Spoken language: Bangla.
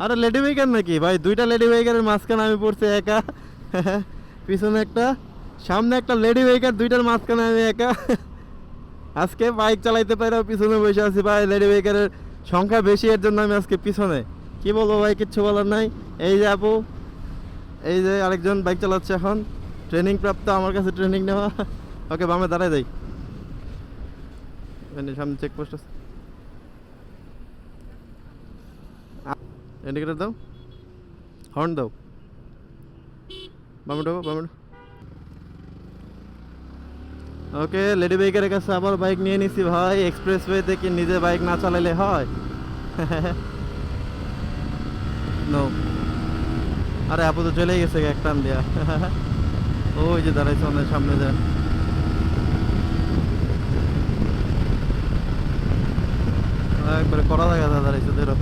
আরে লেডি বাইকার নাকি ভাই, দুইটা লেডি বাইকারের মাঝখানে আমি পড়ছি একা। পিছনে একটা, সামনে একটা লেডি বাইকার, দুইটার মাঝখানে আমি একা। আজকে বাইক চালাইতে পারাও পিছনে বসে আছি ভাই, লেডি বাইকারের সংখ্যা বেশি, এর জন্য আমি আজকে পিছনে। কি বলবো ভাই, কিচ্ছু বলার নাই। এই যে আপু, এই যে আরেকজন বাইক চালাচ্ছে এখন, ট্রেনিং প্রাপ্ত, আমার কাছে ট্রেনিং নেওয়া। ওকে বামে দাঁড়ায় যাই, সামনে চেকপোস্ট আছে। ইন্ডিকেটার দাও, হর্ন দাও, বামে ঢোকো, বামে ঢোকো। ওকে, লেডি বাইকের কাছে আবার বাইক নিয়ে নিছি ভাই। এক্সপ্রেস ওয়েতে কি নিজে বাইক না চালাইলে হয়? নো। আরে আপু তো চলেই গেছে এক টান দিয়া। ওই যে দাঁড়াইছে অনেক সামনে যা, একবারে কড়া জায়গা দাঁড়াইছে ধরো।